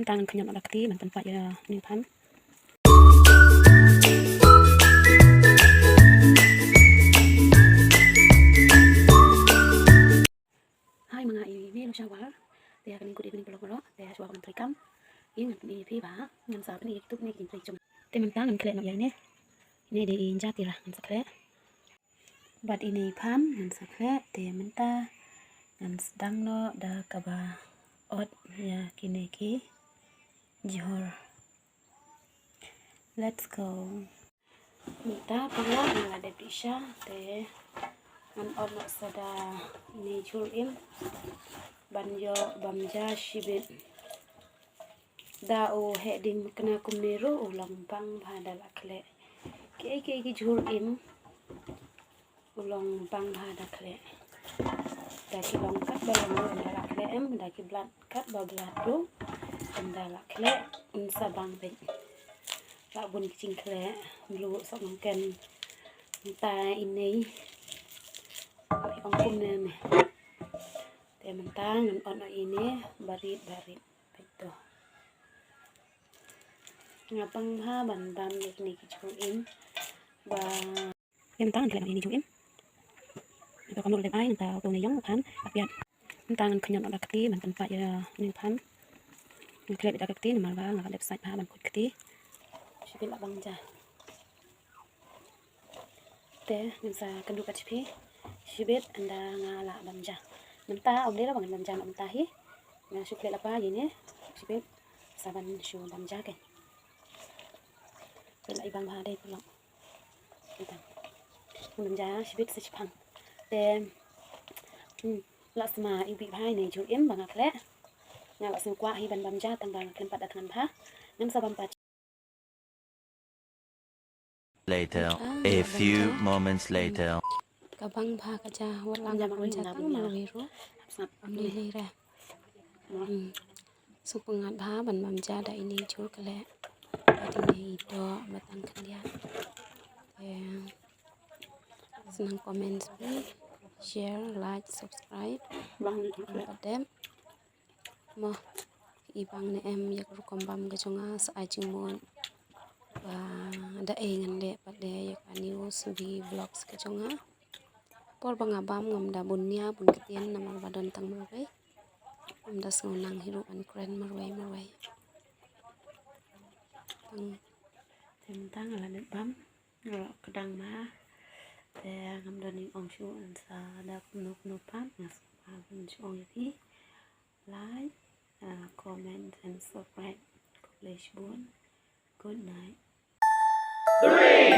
tangan kenyot ada keti man tempat ya ni pan. Hai mga ini lo syawal dia akan ikut ini belok-belok dia syawal menteri kam ini ni pi ba ngan sa ni itu ni kintri cum teman tangan kle no ya ini di injati lah ngan sakle bat ini pam ngan sakle te menta ngan sedang no da kaba ot ya kini ki Johor. Let's go. Minta pala ngan ada pisha te ngan ot no sada ini jurim banjo bamja shibit da o heading kena kumnero ulang bang bhada lakle ke jurim ulang bang bhada kle daki long kat balang anda lakle daki blat kat bablat do anda lakle unsa bang be la bun kicing kle lu sok mungkin ta ini ong kumne me te mentang ono ini barit betul ngapang ha ban bam ni kicuin ba mentang kle ini juin itu kamu lihat ai entah tuh yang kan tapi mentang kenyon ada keti man tempat ya ni pan kle ada keti mal ba ngak website ha ban kut keti sipil abang ja te minsa kendu kat sipi sibit anda ngala bamja mentah om dia bang bamja mentah hi nga sukle apa ini sibit saban shu bamja ke pela ibang ha dai pulang kita bamja sibit sechpang te lasma ibi bhai nei ju im bang akle nga lasim kwa hi ban bamja tang bang klempat datang bha ngam sabam pa Later, a few moments later. Kabang bha kaja walang bamja tang malwiru amli ra supungat bha ban bamja da ini jur kale ini do batang kandian senang komen share like subscribe bang padem mo ibang ne em yak rukom bam gajunga sa ajumon ba da ngan de pade yak news bi vlogs gajunga por banga bam ngam da bunya bun ketien namal badon tang marwai am das ngonang hiru an kren marwai mentang ala net bam kedang ma te ngam doni ong shu an sa da kuno pam ngas bun shu ong yati like comment and subscribe. Good night. 3